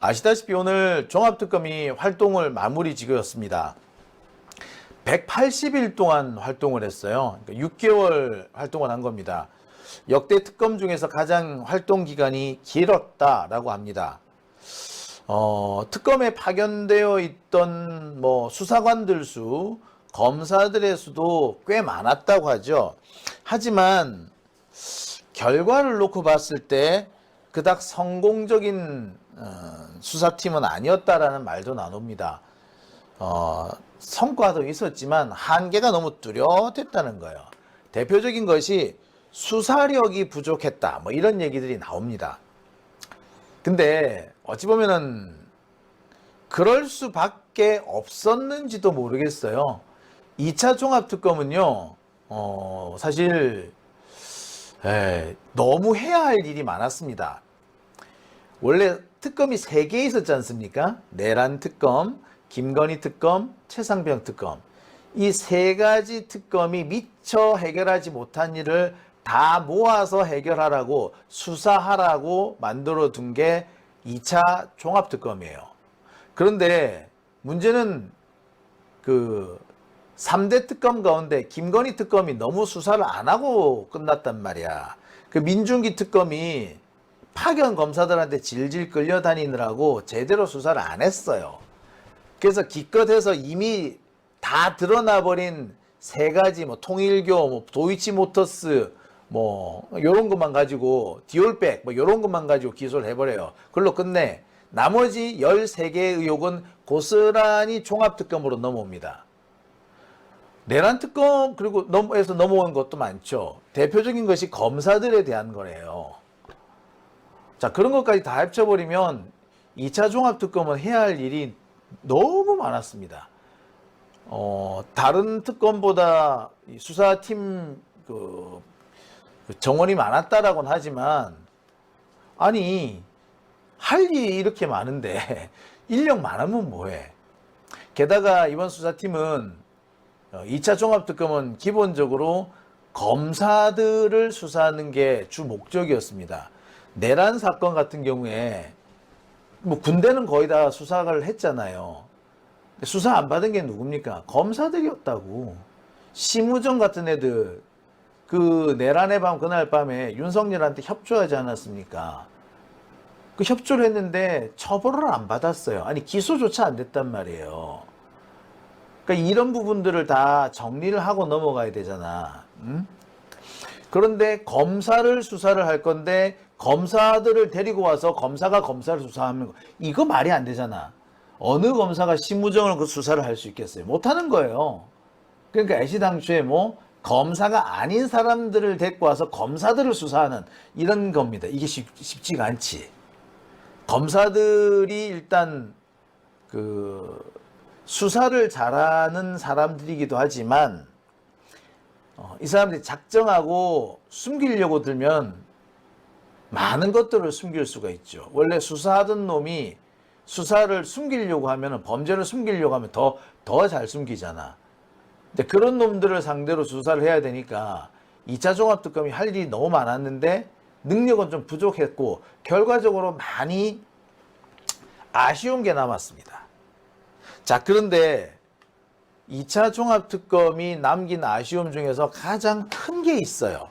아시다시피 오늘 종합특검이 활동을 마무리 지었습니다. 180일 동안 활동을 했어요. 그러니까 6개월 활동을 한 겁니다. 역대 특검 중에서 가장 활동 기간이 길었다라고 합니다. 특검에 파견되어 있던 수사관들 수, 검사들의 수도 꽤 많았다고 하죠. 하지만 결과를 놓고 봤을 때 그닥 성공적인 수사팀은 아니었다라는 말도 나옵니다. 성과도 있었지만 한계가 너무 뚜렷했다는 거예요. 대표적인 것이 수사력이 부족했다, 이런 얘기들이 나옵니다. 근데 어찌 보면은 그럴 수밖에 없었는지도 모르겠어요. 2차 종합특검은요, 사실 너무 해야 할 일이 많았습니다. 원래 특검이 3개 있었지 않습니까? 내란 특검, 김건희 특검, 최상병 특검. 이 3가지 특검이 미처 해결하지 못한 일을 다 모아서 해결하라고, 수사하라고 만들어 둔 게 2차 종합특검이에요. 그런데 문제는 그 3대 특검 가운데 김건희 특검이 너무 수사를 안 하고 끝났단 말이야. 그 민중기 특검이 파견 검사들한테 질질 끌려다니느라고 제대로 수사를 안 했어요. 그래서 기껏해서 이미 다 드러나 버린 3가지 통일교, 도이치모터스 요런 것만 가지고, 디올백 요런 것만 가지고 기소를 해버려요. 그걸로 끝내. 나머지 13개의 의혹은 고스란히 종합특검으로 넘어옵니다. 내란특검 그리고 에서 넘어온 것도 많죠. 대표적인 것이 검사들에 대한 거래요. 자, 그런 것까지 다 합쳐버리면 2차 종합특검은 해야 할 일이 너무 많았습니다. 다른 특검보다 수사팀 정원이 많았다라고는 하지만, 아니, 할 일이 이렇게 많은데 인력 많으면 뭐해? 게다가 이번 수사팀은 2차 종합특검은 기본적으로 검사들을 수사하는 게 주 목적이었습니다. 내란 사건 같은 경우에 군대는 거의 다 수사를 했잖아요. 수사 안 받은 게 누굽니까? 검사들이었다고. 심우정 같은 애들, 그 내란의 밤 그날 밤에 윤석열한테 협조하지 않았습니까? 그 협조를 했는데 처벌을 안 받았어요. 아니, 기소조차 안 됐단 말이에요. 그러니까 이런 부분들을 다 정리를 하고 넘어가야 되잖아. 응? 그런데 검사를 수사를 할 건데 검사들을 데리고 와서 검사가 검사를 수사하면 이거 말이 안 되잖아. 어느 검사가 심우정을 그 수사를 할 수 있겠어요? 못하는 거예요. 그러니까 애시당초에 검사가 아닌 사람들을 데리고 와서 검사들을 수사하는 이런 겁니다. 이게 쉽지가 않지. 검사들이 일단 수사를 잘하는 사람들이기도 하지만 이 사람들이 작정하고 숨기려고 들면 많은 것들을 숨길 수가 있죠. 원래 수사하던 놈이 수사를 숨기려고 하면, 범죄를 숨기려고 하면 더 잘 숨기잖아. 근데 그런 놈들을 상대로 수사를 해야 되니까 2차 종합특검이 할 일이 너무 많았는데 능력은 좀 부족했고 결과적으로 많이 아쉬운 게 남았습니다. 자, 그런데 2차 종합특검이 남긴 아쉬움 중에서 가장 큰 게 있어요.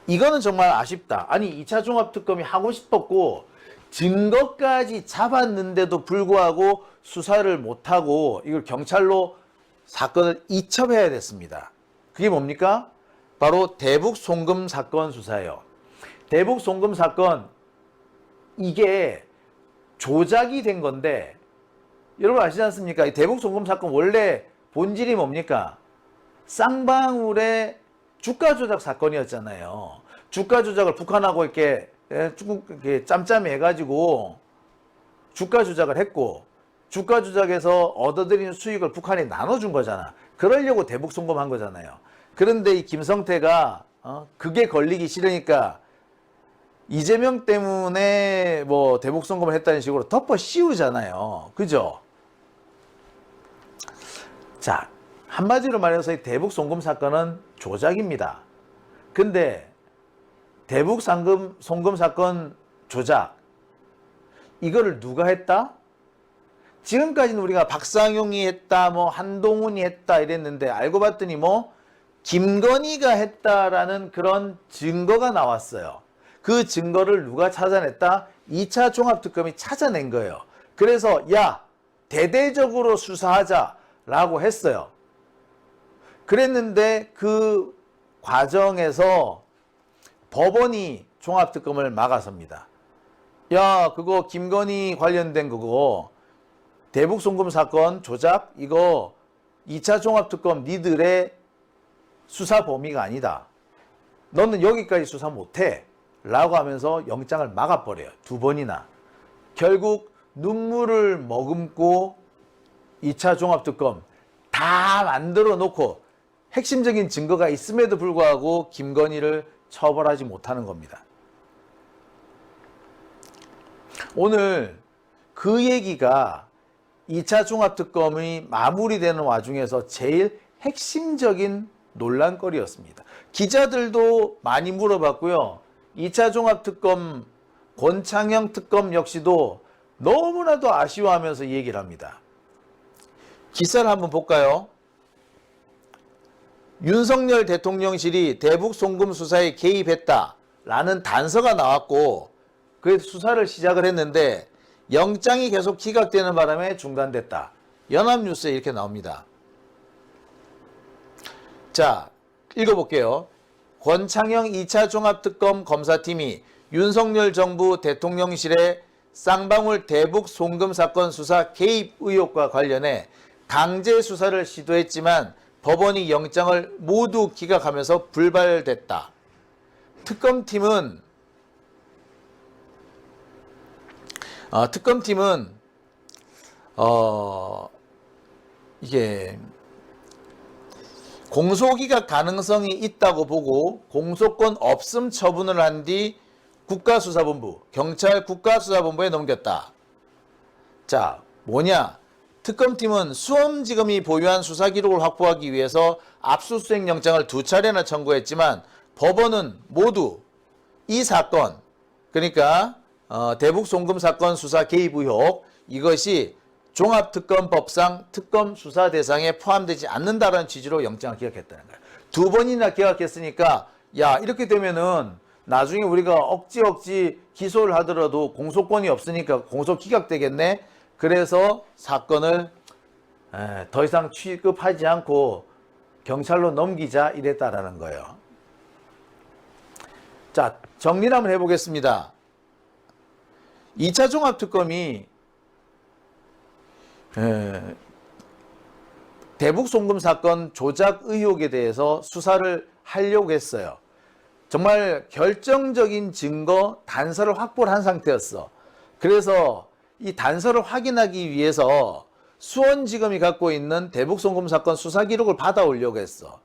이거는 정말 아쉽다. 아니, 2차 종합특검이 하고 싶었고 증거까지 잡았는데도 불구하고 수사를 못하고 이걸 경찰로 사건을 이첩해야 됐습니다. 그게 뭡니까? 바로 대북 송금 사건 수사예요. 대북 송금 사건, 이게 조작이 된 건데, 여러분 아시지 않습니까? 이 대북 송금 사건 원래 본질이 뭡니까? 쌍방울의 주가 조작 사건이었잖아요. 주가 조작을 북한하고 이렇게 짬짬이 해가지고 주가 조작을 했고, 주가 조작에서 얻어들이는 수익을 북한에 나눠준 거잖아. 그러려고 대북 송금한 거잖아요. 그런데 이 김성태가 그게 걸리기 싫으니까 이재명 때문에 대북 송금을 했다는 식으로 덮어 씌우잖아요. 그죠? 자, 한마디로 말해서 이 대북 송금 사건은 조작입니다. 근데 대북 송금 사건 조작, 이거를 누가 했다? 지금까지는 우리가 박상용이 했다, 뭐 한동훈이 했다 이랬는데 알고 봤더니 뭐 김건희가 했다라는 그런 증거가 나왔어요. 그 증거를 누가 찾아냈다? 2차 종합특검이 찾아낸 거예요. 그래서 야, 대대적으로 수사하자라고 했어요. 그랬는데 그 과정에서 법원이 종합특검을 막아섭니다. 야, 그거 김건희 관련된 그거 대북 송금 사건 조작 이거 2차 종합특검 니들의 수사 범위가 아니다. 너는 여기까지 수사 못해 라고 하면서 영장을 막아버려요. 2번이나. 결국 눈물을 머금고 2차 종합특검 다 만들어 놓고 핵심적인 증거가 있음에도 불구하고 김건희를 처벌하지 못하는 겁니다. 오늘 그 얘기가 2차 종합특검이 마무리되는 와중에서 제일 핵심적인 논란거리였습니다. 기자들도 많이 물어봤고요. 2차 종합특검 권창형 특검 역시도 너무나도 아쉬워하면서 얘기를 합니다. 기사를 한번 볼까요? 윤석열 대통령실이 대북 송금 수사에 개입했다라는 단서가 나왔고 그래서 수사를 시작을 했는데 영장이 계속 기각되는 바람에 중단됐다. 연합뉴스에 이렇게 나옵니다. 자, 읽어볼게요. 권창형 2차 종합특검 검사팀이 윤석열 정부 대통령실의 쌍방울 대북 송금 사건 수사 개입 의혹과 관련해 강제 수사를 시도했지만 법원이 영장을 모두 기각하면서 불발됐다. 특검팀은 이게 공소기각 가능성이 있다고 보고 공소권 없음 처분을 한 뒤 국가수사본부, 경찰 국가수사본부에 넘겼다. 자, 뭐냐? 특검팀은 수원지검이 보유한 수사기록을 확보하기 위해서 압수수색 영장을 2차례나 청구했지만 법원은 모두 이 사건, 그러니까 대북 송금 사건 수사 개입 의혹, 이것이 종합특검법상 특검 수사 대상에 포함되지 않는다는 취지로 영장을 기각했다는 거예요. 2번이나 기각했으니까 야, 이렇게 되면은 나중에 우리가 억지 기소를 하더라도 공소권이 없으니까 공소 기각되겠네. 그래서 사건을 더 이상 취급하지 않고 경찰로 넘기자 이랬다라는 거예요. 자, 정리를 한번 해보겠습니다. 2차 종합특검이 대북 송금 사건 조작 의혹에 대해서 수사를 하려고 했어요. 정말 결정적인 증거, 단서를 확보를 한 상태였어. 그래서 이 단서를 확인하기 위해서 수원지검이 갖고 있는 대북 송금 사건 수사 기록을 받아오려고 했어.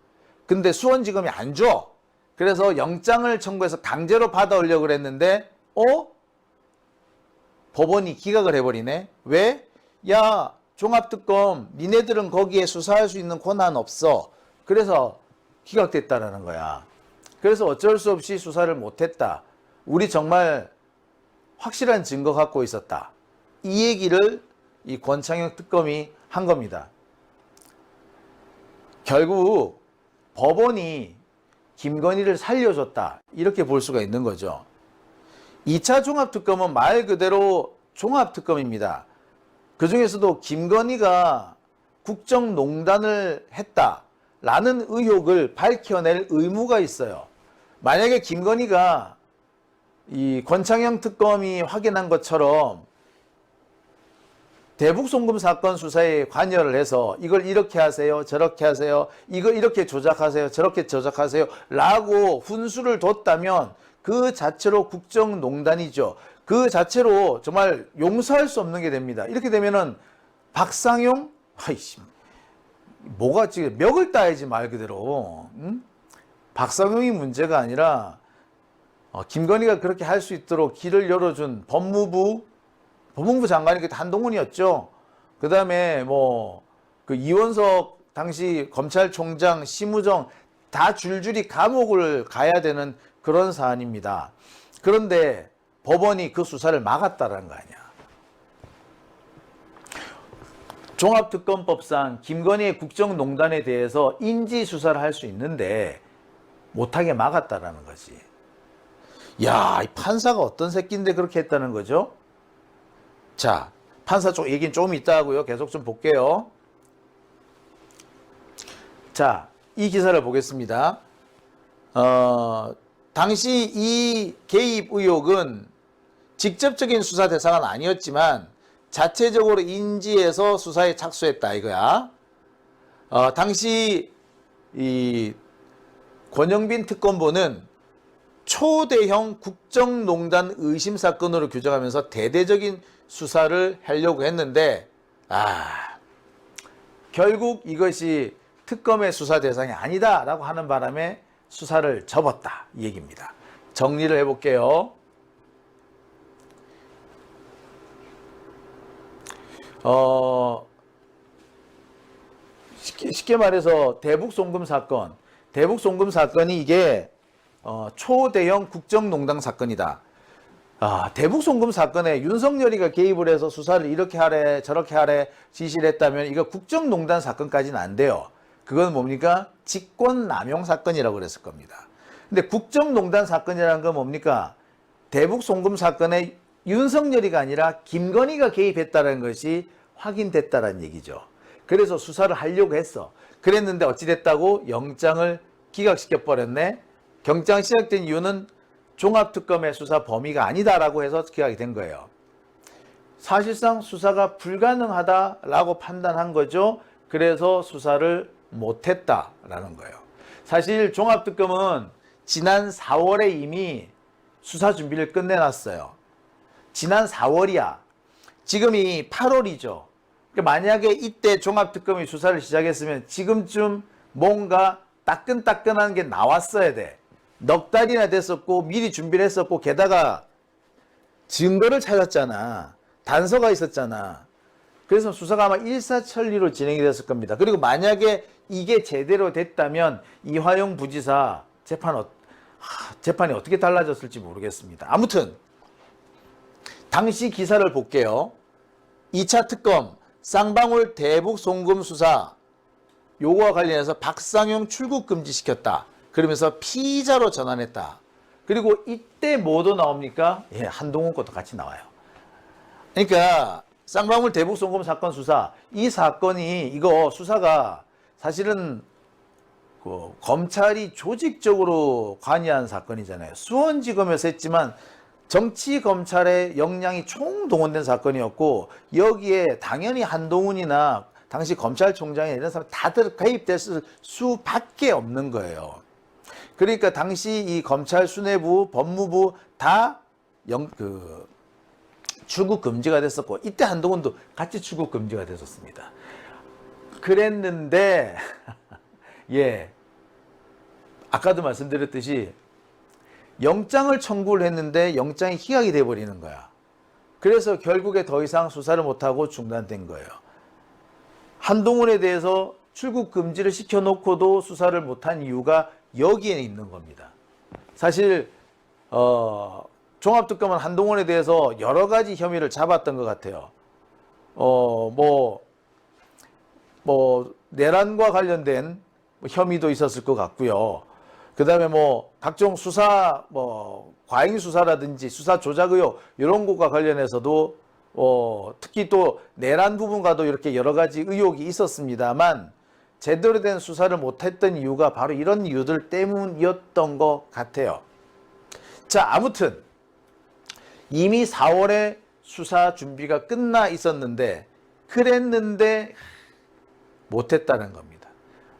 근데 수원지검이 안 줘. 그래서 영장을 청구해서 강제로 받아오려고 그랬는데 법원이 기각을 해버리네. 왜? 야, 종합특검 니네들은 거기에 수사할 수 있는 권한 없어. 그래서 기각됐다라는 거야. 그래서 어쩔 수 없이 수사를 못했다. 우리 정말 확실한 증거 갖고 있었다. 이 얘기를 이 권창형 특검이 한 겁니다. 결국 법원이 김건희를 살려줬다. 이렇게 볼 수가 있는 거죠. 2차 종합특검은 말 그대로 종합특검입니다. 그 중에서도 김건희가 국정농단을 했다라는 의혹을 밝혀낼 의무가 있어요. 만약에 김건희가 이 권창형 특검이 확인한 것처럼 대북 송금 사건 수사에 관여를 해서 이걸 이렇게 하세요, 저렇게 하세요, 이걸 이렇게 조작하세요, 저렇게 조작하세요 라고 훈수를 뒀다면 그 자체로 국정농단이죠. 그 자체로 정말 용서할 수 없는 게 됩니다. 이렇게 되면은 박상용, 아이씨, 뭐가 지금 멱을 따야지 말 그대로. 응? 박상용이 문제가 아니라 김건희가 그렇게 할 수 있도록 길을 열어준 법무부 장관이 그때 한동훈이었죠. 그 다음에 그 이원석 당시 검찰총장, 심우정 다 줄줄이 감옥을 가야 되는 그런 사안입니다. 그런데 법원이 그 수사를 막았다는 거 아니야. 종합특검법상 김건희의 국정농단에 대해서 인지수사를 할 수 있는데 못하게 막았다라는 거지. 야, 이 판사가 어떤 새끼인데 그렇게 했다는 거죠? 자, 판사 쪽 얘기는 조금 있다 하고요. 계속 좀 볼게요. 자, 이 기사를 보겠습니다. 당시 이 개입 의혹은 직접적인 수사 대상은 아니었지만 자체적으로 인지해서 수사에 착수했다 이거야. 당시 이 권영빈 특검보는 초대형 국정농단 의심 사건으로 규정하면서 대대적인 수사를 하려고 했는데 결국 이것이 특검의 수사 대상이 아니다라고 하는 바람에 수사를 접었다 이 얘기입니다. 정리를 해볼게요. 쉽게 말해서 대북 송금 사건이 이게 초대형 국정농단 사건이다. 대북 송금 사건에 윤석열이가 개입을 해서 수사를 이렇게 하래 저렇게 하래 지시를 했다면 이거 국정농단 사건까지는 안 돼요. 그건 뭡니까? 직권남용 사건이라고 그랬을 겁니다. 근데 국정농단 사건이라는 건 뭡니까? 대북 송금 사건에 윤석열이가 아니라 김건희가 개입했다는 것이 확인됐다는 얘기죠. 그래서 수사를 하려고 했어. 그랬는데 어찌 됐다고? 영장을 기각시켜 버렸네. 경장 시작된 이유는 종합특검의 수사 범위가 아니다라고 해서 기각이 된 거예요. 사실상 수사가 불가능하다라고 판단한 거죠. 그래서 수사를 못했다라는 거예요. 사실 종합특검은 지난 4월에 이미 수사 준비를 끝내놨어요. 지난 4월이야. 지금이 8월이죠. 만약에 이때 종합특검이 수사를 시작했으면 지금쯤 뭔가 따끈따끈한 게 나왔어야 돼. 넉 달이나 됐었고 미리 준비를 했었고 게다가 증거를 찾았잖아. 단서가 있었잖아. 그래서 수사가 아마 일사천리로 진행이 됐을 겁니다. 그리고 만약에 이게 제대로 됐다면 이화영 부지사 재판이 어떻게 달라졌을지 모르겠습니다. 아무튼 당시 기사를 볼게요. 2차 특검 쌍방울 대북 송금 수사 요거와 관련해서 박상용 출국 금지시켰다. 그러면서 피의자로 전환했다. 그리고 이때 뭐도 나옵니까? 한동훈 것도 같이 나와요. 그러니까 쌍방울 대북 송금 사건 수사, 이 사건이 이거 수사가 사실은 검찰이 조직적으로 관여한 사건이잖아요. 수원지검에서 했지만 정치검찰의 역량이 총동원된 사건이었고 여기에 당연히 한동훈이나 당시 검찰총장이 이런 사람 다들 개입됐을 수밖에 없는 거예요. 그러니까 당시 이 검찰 수뇌부, 법무부 다 출국 금지가 됐었고 이때 한동훈도 같이 출국 금지가 됐었습니다. 그랬는데 아까도 말씀드렸듯이 영장을 청구를 했는데 영장이 기각이 돼버리는 거야. 그래서 결국에 더 이상 수사를 못하고 중단된 거예요. 한동훈에 대해서 출국 금지를 시켜놓고도 수사를 못한 이유가 여기에 있는 겁니다. 사실 종합특검은 한동훈에 대해서 여러 가지 혐의를 잡았던 것 같아요. 내란과 관련된 혐의도 있었을 것 같고요. 그 다음에 각종 수사, 과잉 수사라든지 수사 조작 의혹 이런 것과 관련해서도 특히 또 내란 부분과도 이렇게 여러 가지 의혹이 있었습니다만 제대로 된 수사를 못했던 이유가 바로 이런 이유들 때문이었던 것 같아요. 자, 아무튼 이미 4월에 수사 준비가 끝나 있었는데 그랬는데 못했다는 겁니다.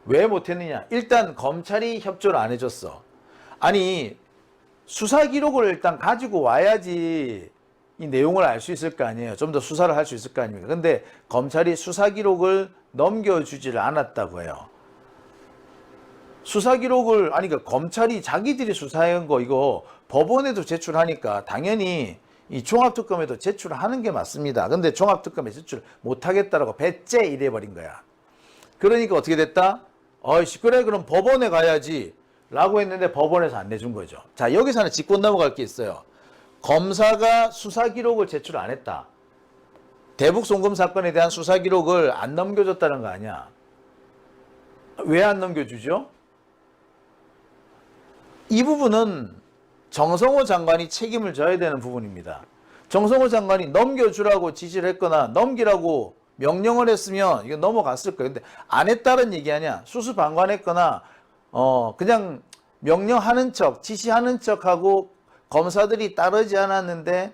왜 못했느냐? 일단 검찰이 협조를 안 해줬어. 아니 수사 기록을 일단 가지고 와야지 이 내용을 알 수 있을 거 아니에요. 좀 더 수사를 할 수 있을 거 아닙니까? 근데 검찰이 수사 기록을 넘겨주지를 않았다고 해요. 수사 기록을 그러니까 검찰이 자기들이 수사한 거 이거 법원에도 제출하니까 당연히 이 종합특검에도 제출하는 게 맞습니다. 근데 종합특검에 제출 못하겠다라고 배째 이래버린 거야. 그러니까 어떻게 됐다? 그래 그럼 법원에 가야지 라고 했는데 법원에서 안 내준 거죠. 자, 여기서는 짚고 넘어갈 게 있어요. 검사가 수사 기록을 제출 안 했다. 대북 송금 사건에 대한 수사 기록을 안 넘겨줬다는 거 아니야. 왜 안 넘겨주죠? 이 부분은 정성호 장관이 책임을 져야 되는 부분입니다. 정성호 장관이 넘겨주라고 지시를 했거나 넘기라고 명령을 했으면 이거 넘어갔을 거예요. 근데 안 했다는 얘기 아니야. 수수방관했거나 그냥 명령하는 척, 지시하는 척하고 검사들이 따르지 않았는데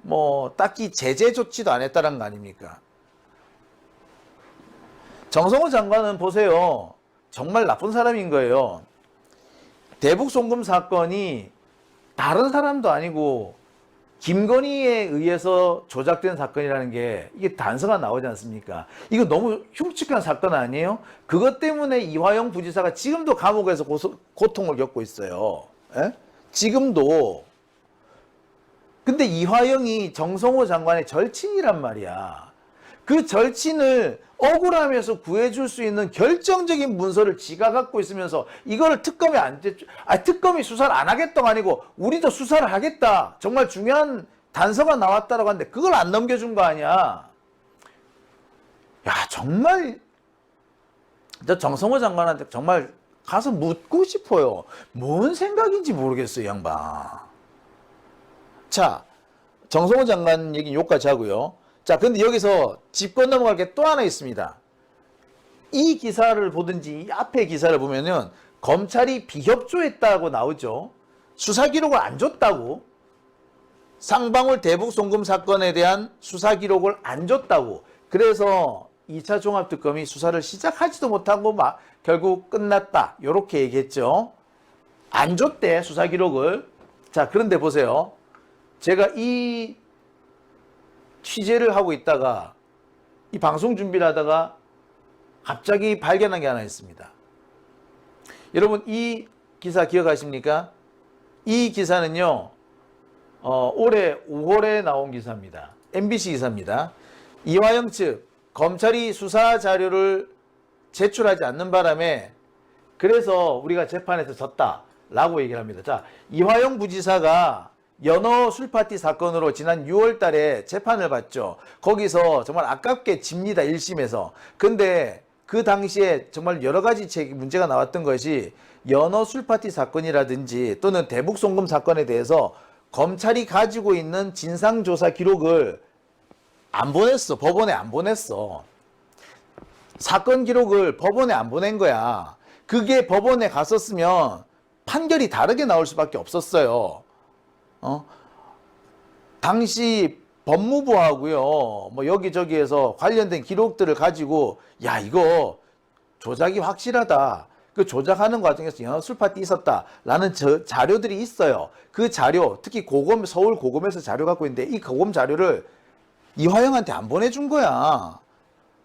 뭐 딱히 제재 조치도 안 했다는 거 아닙니까? 정성호 장관은 보세요. 정말 나쁜 사람인 거예요. 대북 송금 사건이 다른 사람도 아니고 김건희에 의해서 조작된 사건이라는 게 이게 단서가 나오지 않습니까? 이거 너무 흉측한 사건 아니에요? 그것 때문에 이화영 부지사가 지금도 감옥에서 고통을 겪고 있어요. 에? 지금도. 근데 이화영이 정성호 장관의 절친이란 말이야. 그 절친을 억울하면서 구해줄 수 있는 결정적인 문서를 지가 갖고 있으면서 이거를 특검이 특검이 수사를 안 하겠다가 아니고 우리도 수사를 하겠다. 정말 중요한 단서가 나왔다라고 하는데 그걸 안 넘겨준 거 아니야. 야, 정말 저 정성호 장관한테 정말 가서 묻고 싶어요. 뭔 생각인지 모르겠어요, 이 양반. 자, 정성호 장관 얘기 여기까지 하고요. 자, 근데 여기서 짚고 넘어갈 게 또 하나 있습니다. 이 기사를 보든지 이 앞에 기사를 보면은 검찰이 비협조했다고 나오죠. 수사 기록을 안 줬다고. 쌍방울 대북 송금 사건에 대한 수사 기록을 안 줬다고. 그래서 2차 종합특검이 수사를 시작하지도 못하고 막 결국 끝났다. 이렇게 얘기했죠. 안 줬대, 수사 기록을. 자, 그런데 보세요. 제가 이 취재를 하고 있다가 이 방송 준비를 하다가 갑자기 발견한 게 하나 있습니다. 여러분, 이 기사 기억하십니까? 이 기사는요, 올해 5월에 나온 기사입니다. MBC 기사입니다. 이화영 측 검찰이 수사 자료를 제출하지 않는 바람에 그래서 우리가 재판에서 졌다라고 얘기를 합니다. 자, 이화영 부지사가 연어 술파티 사건으로 지난 6월 달에 재판을 받죠. 거기서 정말 아깝게 집니다. 1심에서. 근데 그 당시에 정말 여러 가지 문제가 나왔던 것이 연어 술파티 사건이라든지 또는 대북 송금 사건에 대해서 검찰이 가지고 있는 진상조사 기록을 안 보냈어. 법원에 안 보냈어. 사건 기록을 법원에 안 보낸 거야. 그게 법원에 갔었으면 판결이 다르게 나올 수밖에 없었어요. 당시 법무부하고요, 뭐 여기저기에서 관련된 기록들을 가지고, 야, 이거 조작이 확실하다. 그 조작하는 과정에서 연합술파티 있었다라는 자료들이 있어요. 그 자료, 특히 고검, 서울 고검에서 자료 갖고 있는데 이 고검 자료를 이화영한테 안 보내준 거야.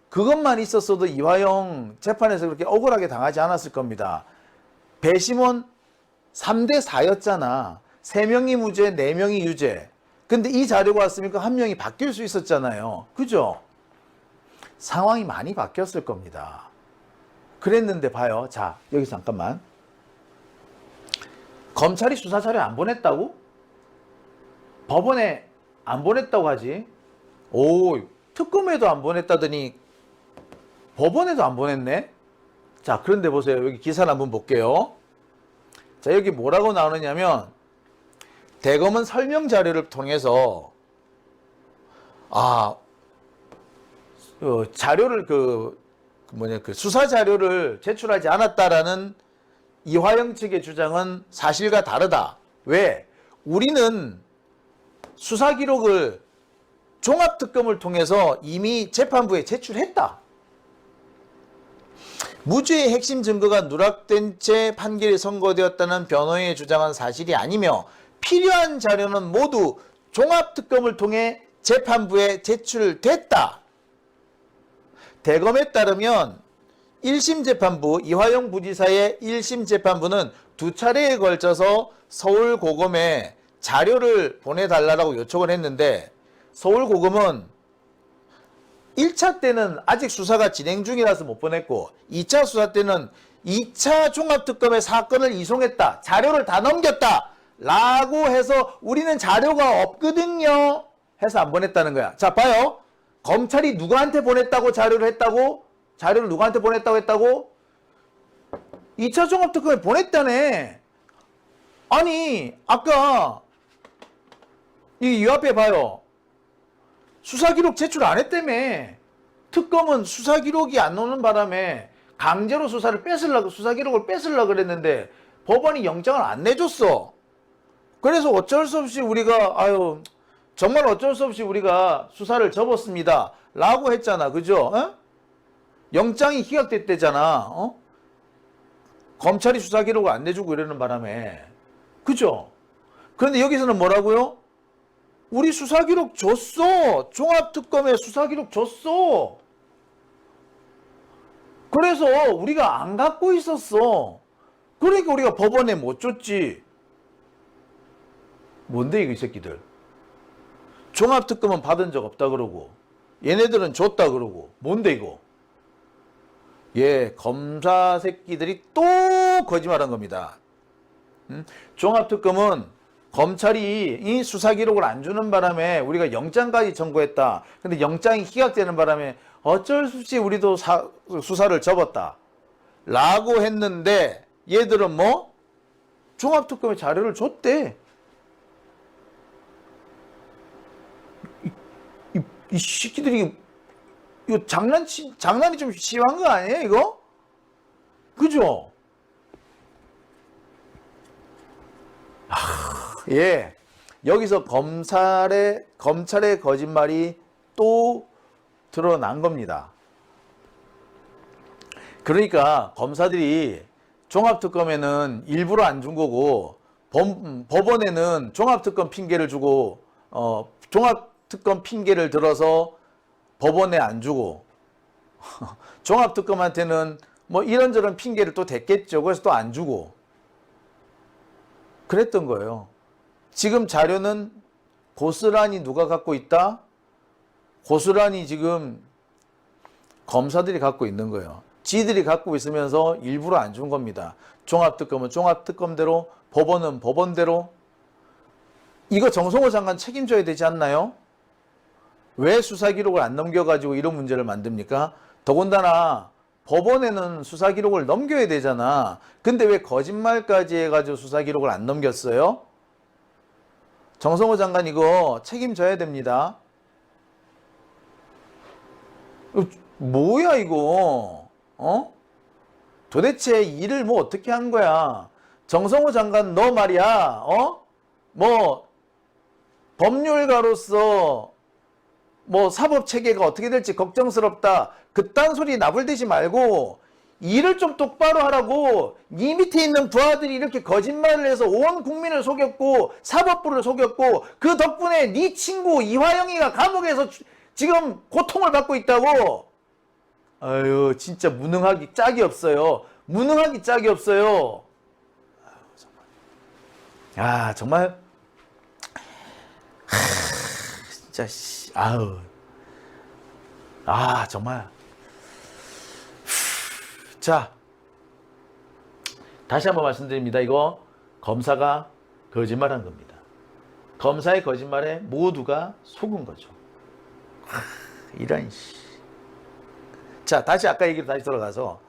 그것만 있었어도 이화영 재판에서 그렇게 억울하게 당하지 않았을 겁니다. 배심원 3대 4였잖아. 3명이 무죄, 4명이 유죄. 근데 이 자료가 왔으니까 1명이 바뀔 수 있었잖아요. 그죠? 상황이 많이 바뀌었을 겁니다. 그랬는데 봐요. 자, 여기서 잠깐만. 검찰이 수사 자료 안 보냈다고? 법원에 안 보냈다고 하지? 오, 특검에도 안 보냈다더니 법원에도 안 보냈네? 자, 그런데 보세요. 여기 기사를 한번 볼게요. 자, 여기 뭐라고 나오느냐면 대검은 설명 자료를 통해서 자료를 수사 자료를 제출하지 않았다라는 이화영 측의 주장은 사실과 다르다. 왜? 우리는 수사 기록을 종합특검을 통해서 이미 재판부에 제출했다. 무죄의 핵심 증거가 누락된 채 판결이 선고되었다는 변호인의 주장은 사실이 아니며 필요한 자료는 모두 종합특검을 통해 재판부에 제출됐다. 대검에 따르면 1심 재판부, 이화영 부지사의 1심 재판부는 2차례에 걸쳐서 서울고검에 자료를 보내달라고 요청을 했는데 서울고검은 1차 때는 아직 수사가 진행 중이라서 못 보냈고 2차 수사 때는 2차 종합특검에 사건을 이송했다. 자료를 다 넘겼다. 라고 해서 우리는 자료가 없거든요. 해서 안 보냈다는 거야. 자, 봐요. 검찰이 누구한테 보냈다고 자료를 했다고? 자료를 누구한테 보냈다고 했다고? 2차 종합특검에 보냈다네. 아니 아까 이 앞에 봐요. 수사기록 제출 안 했다며. 특검은 수사기록이 안 나오는 바람에 강제로 수사기록을 뺏으려고 그랬는데 법원이 영장을 안 내줬어. 그래서 어쩔 수 없이 우리가 정말 어쩔 수 없이 우리가 수사를 접었습니다 라고 했잖아. 그죠? 어? 영장이 기각됐대잖아. 어? 검찰이 수사기록을 안 내주고 이러는 바람에. 그죠? 그런데 여기서는 뭐라고요? 우리 수사기록 줬어. 종합특검에 수사기록 줬어. 그래서 우리가 안 갖고 있었어. 그러니까 우리가 법원에 못 줬지. 뭔데 이거 이 새끼들. 종합특검은 받은 적 없다 그러고 얘네들은 줬다 그러고 뭔데 이거. 예, 검사 새끼들이 또 거짓말한 겁니다. 종합특검은 검찰이 이 수사기록을 안 주는 바람에 우리가 영장까지 청구했다. 근데 영장이 기각되는 바람에 어쩔 수 없이 우리도 수사를 접었다 라고 했는데 얘들은 뭐? 종합특검에 자료를 줬대. 이 새끼들이 이거 장난이 좀 심한 거 아니에요 이거? 그죠? 예, 여기서 검찰의 거짓말이 또 드러난 겁니다. 그러니까 검사들이 종합특검에는 일부러 안 준 거고 법원에는 종합특검 핑계를 주고 종합특검 핑계를 들어서 법원에 안 주고 종합특검한테는 뭐 이런저런 핑계를 또 댔겠죠. 그래서 또 안 주고 그랬던 거예요. 지금 자료는 고스란히 누가 갖고 있다? 고스란히 지금 검사들이 갖고 있는 거예요. 지들이 갖고 있으면서 일부러 안 준 겁니다. 종합특검은 종합특검대로, 법원은 법원대로. 이거 정성호 장관 책임져야 되지 않나요? 왜 수사기록을 안 넘겨가지고 이런 문제를 만듭니까? 더군다나 법원에는 수사기록을 넘겨야 되잖아. 근데 왜 거짓말까지 해가지고 수사기록을 안 넘겼어요? 정성호 장관 이거 책임져야 됩니다. 뭐야 이거? 어? 도대체 일을 뭐 어떻게 한 거야? 정성호 장관 너 말이야. 뭐 법률가로서 뭐 사법 체계가 어떻게 될지 걱정스럽다. 그딴 소리 나불대지 말고 일을 좀 똑바로 하라고. 네 밑에 있는 부하들이 이렇게 거짓말을 해서 온 국민을 속였고 사법부를 속였고 그 덕분에 네 친구 이화영이가 감옥에서 지금 고통을 받고 있다고. 아유 진짜 무능하기 짝이 없어요. 무능하기 짝이 없어요. 아 정말 진짜 아우 정말. 자 다시 한번 말씀드립니다. 이거 검사가 거짓말한 겁니다. 검사의 거짓말에 모두가 속은 거죠. 이런 자 다시 아까 얘기로 다시 돌아가서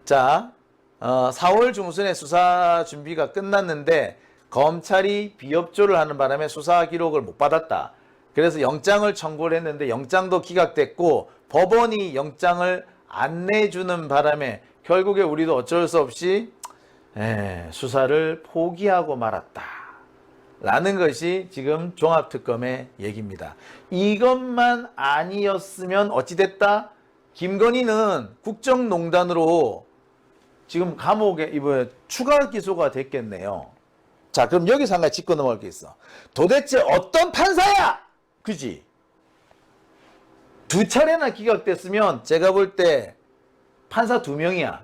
자 4월 중순에 수사 준비가 끝났는데 검찰이 비협조를 하는 바람에 수사 기록을 못 받았다. 그래서 영장을 청구를 했는데 영장도 기각됐고 법원이 영장을 안 내주는 바람에 결국에 우리도 어쩔 수 없이 수사를 포기하고 말았다 라는 것이 지금 종합특검의 얘기입니다. 이것만 아니었으면 어찌됐다? 김건희는 국정농단으로 지금 감옥에 이번에 추가 기소가 됐겠네요. 자 그럼 여기서 한 가지 짚고 넘어갈 게 있어. 도대체 어떤 판사야? 그지? 2차례나 기각됐으면 제가 볼 때 판사 2명이야.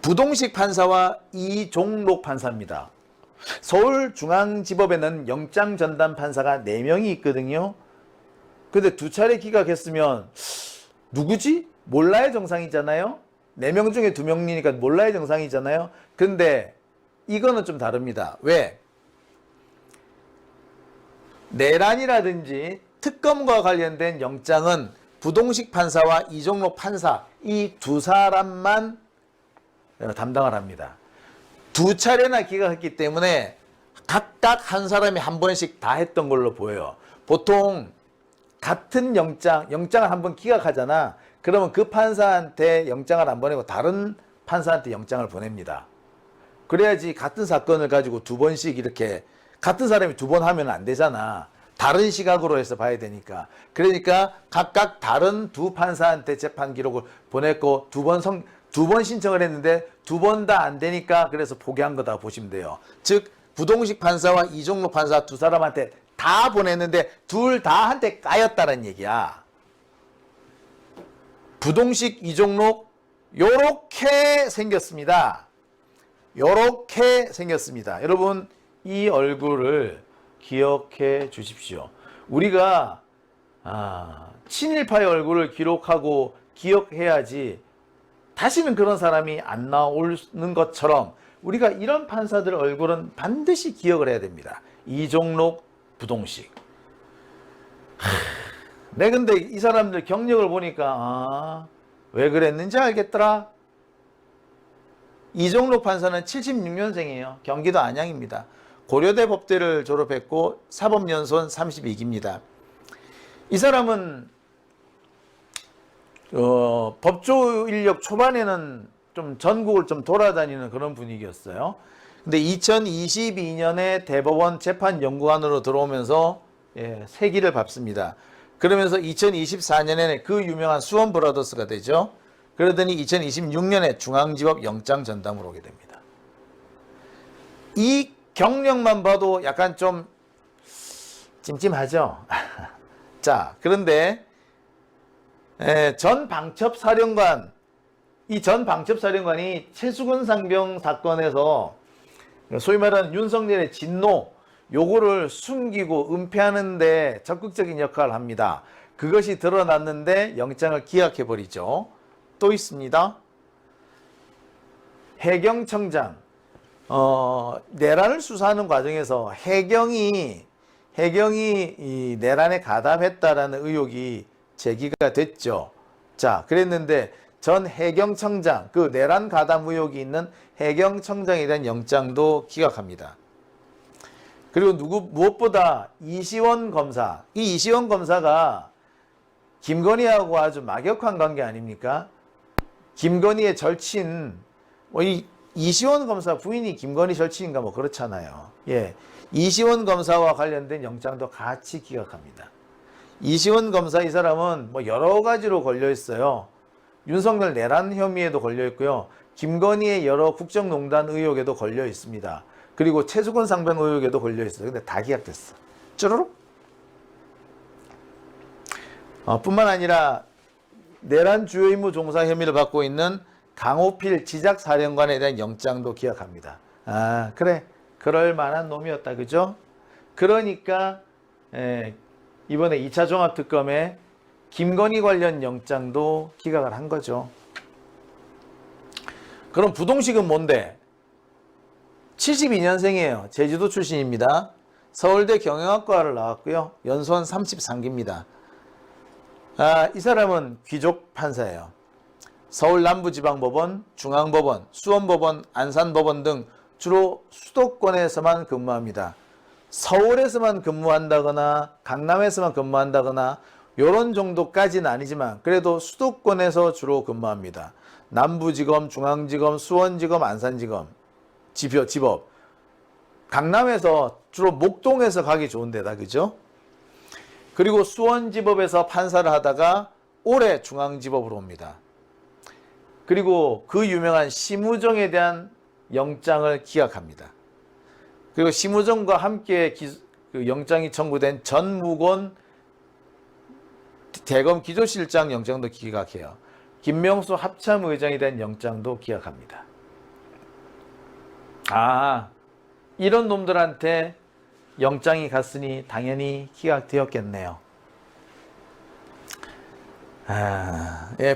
부동식 판사와 이종록 판사입니다. 서울중앙지법에는 영장전담 판사가 4명이 있거든요. 근데 2차례 기각했으면 누구지? 몰라의 정상이잖아요. 4명 중에 2명이니까 몰라의 정상이잖아요. 근데 이거는 좀 다릅니다. 왜? 내란이라든지 특검과 관련된 영장은 부동식 판사와 이종록 판사 이 두 사람만 담당을 합니다. 두 차례나 기각했기 때문에 각각 한 사람이 한 번씩 다 했던 걸로 보여요. 보통 같은 영장을 한 번 기각하잖아. 그러면 그 판사한테 영장을 안 보내고 다른 판사한테 영장을 보냅니다. 그래야지 같은 사건을 가지고 두 번씩 이렇게 같은 사람이 두 번 하면 안 되잖아. 다른 시각으로 해서 봐야 되니까. 그러니까 각각 다른 두 판사한테 재판 기록을 보냈고 두 번 신청을 했는데 두 번 다 안 되니까 그래서 포기한 거다 보시면 돼요. 즉 부동식 판사와 이종록 판사 두 사람한테 다 보냈는데 둘 다 한테 까였다는 얘기야. 부동식 이종록 요렇게 생겼습니다. 요렇게 생겼습니다. 여러분 이 얼굴을 기억해 주십시오. 우리가 친일파의 얼굴을 기록하고 기억해야지 다시는 그런 사람이 안 나오는 것처럼 우리가 이런 판사들 얼굴은 반드시 기억을 해야 됩니다. 이종록, 부동식. 내 근데 이 사람들 경력을 보니까 왜 그랬는지 알겠더라. 이종록 판사는 76년생이에요. 경기도 안양입니다. 고려대 법대를 졸업했고 사법연수원 32기입니다. 이 사람은 법조 인력 초반에는 좀 전국을 좀 돌아다니는 그런 분위기였어요. 근데 2022년에 대법원 재판연구관으로 들어오면서 세기를 밟습니다. 그러면서 2024년에 그 유명한 수원 브라더스가 되죠. 그러더니 2026년에 중앙지법 영장 전담으로 오게 됩니다. 이 경력만 봐도 약간 좀 찜찜하죠. 자, 그런데 전 방첩사령관, 이 전 방첩사령관이 최수근 상병 사건에서 소위 말하는 윤석열의 진노, 요거를 숨기고 은폐하는데 적극적인 역할을 합니다. 그것이 드러났는데 영장을 기각해버리죠. 또 있습니다. 해경청장, 내란을 수사하는 과정에서 해경이 이 내란에 가담했다라는 의혹이 제기가 됐죠. 자, 그랬는데 전 해경청장, 그 내란 가담 의혹이 있는 해경청장에 대한 영장도 기각합니다. 그리고 무엇보다 이시원 검사, 이 이시원 검사가 김건희하고 아주 막역한 관계 아닙니까? 김건희의 절친, 이 이시원 검사 부인이 김건희 절친인가 뭐 그렇잖아요. 예, 이시원 검사와 관련된 영장도 같이 기각합니다. 이시원 검사 이 사람은 뭐 여러 가지로 걸려 있어요. 윤석열 내란 혐의에도 걸려 있고요. 김건희의 여러 국정농단 의혹에도 걸려 있습니다. 그리고 최수근 상병 의혹에도 걸려 있어요. 근데 다 기각됐어. 쭈루룩. 뿐만 아니라 내란 주요 임무 종사 혐의를 받고 있는 강호필 지작사령관에 대한 영장도 기각합니다. 그래. 그럴 만한 놈이었다. 그죠? 그러니까 이번에 2차 종합특검에 김건희 관련 영장도 기각을 한 거죠. 그럼 부동식은 뭔데? 72년생이에요. 제주도 출신입니다. 서울대 경영학과를 나왔고요. 연수원 33기입니다. 이 사람은 귀족 판사예요. 서울 남부지방법원, 중앙법원, 수원법원, 안산법원 등 주로 수도권에서만 근무합니다. 서울에서만 근무한다거나 강남에서만 근무한다거나 이런 정도까지는 아니지만 그래도 수도권에서 주로 근무합니다. 남부지검, 중앙지검, 수원지검, 안산지검, 지법. 강남에서 주로 목동에서 가기 좋은 데다. 그죠? 그리고 수원지법에서 판사를 하다가 올해 중앙지법으로 옵니다. 그리고 그 유명한 심우정에 대한 영장을 기각합니다. 그리고 심우정과 함께 그 영장이 청구된 전무곤 대검 기조실장 영장도 기각해요. 김명수 합참의장에 대한 영장도 기각합니다. 이런 놈들한테 영장이 갔으니 당연히 기각되었겠네요.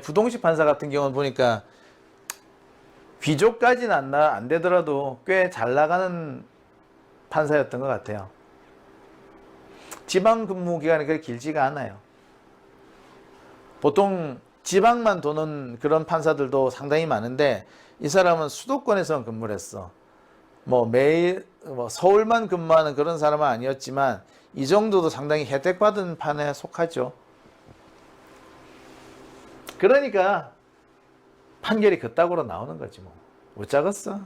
부동식 판사 같은 경우는 보니까 귀족까지는 안 되더라도 꽤 잘 나가는 판사였던 것 같아요. 지방 근무 기간이 그렇게 길지가 않아요. 보통 지방만 도는 그런 판사들도 상당히 많은데 이 사람은 수도권에서 근무를 했어. 뭐 매일 서울만 근무하는 그런 사람은 아니었지만 이 정도도 상당히 혜택받은 판에 속하죠. 그러니까 판결이 그따구로 나오는 거지 뭐. 못 작았어.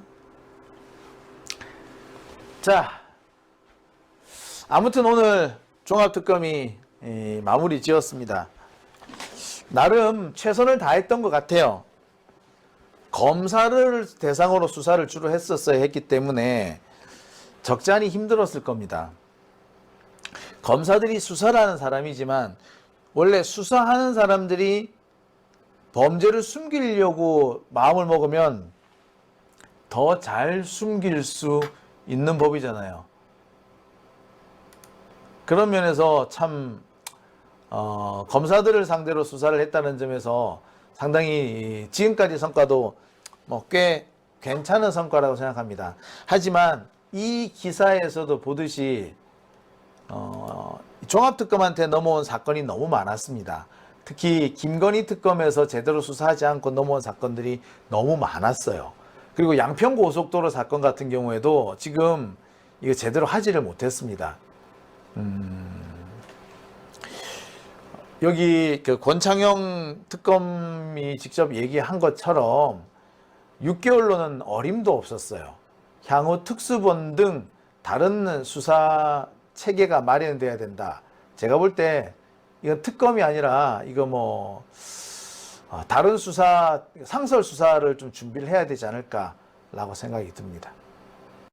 자, 아무튼 오늘 종합특검이 마무리 지었습니다. 나름 최선을 다했던 것 같아요. 검사를 대상으로 수사를 주로 했었어야 했기 때문에 적지 않이 힘들었을 겁니다. 검사들이 수사를 하는 사람이지만 원래 수사하는 사람들이 범죄를 숨기려고 마음을 먹으면 더 잘 숨길 수 있는 법이잖아요. 그런 면에서 참 검사들을 상대로 수사를 했다는 점에서 상당히 지금까지 성과도 뭐 꽤 괜찮은 성과라고 생각합니다. 하지만 이 기사에서도 보듯이 종합특검한테 넘어온 사건이 너무 많았습니다. 특히 김건희 특검에서 제대로 수사하지 않고 넘어온 사건들이 너무 많았어요. 그리고 양평고속도로 사건 같은 경우에도 지금 이거 제대로 하지를 못했습니다. 여기 그 권창용 특검이 직접 얘기한 것처럼 6개월로는 어림도 없었어요. 향후 특수본 등 다른 수사 체계가 마련돼야 된다. 제가 볼 때 이건 특검이 아니라 이거 뭐 다른 수사, 상설 수사를 좀 준비를 해야 되지 않을까라고 생각이 듭니다.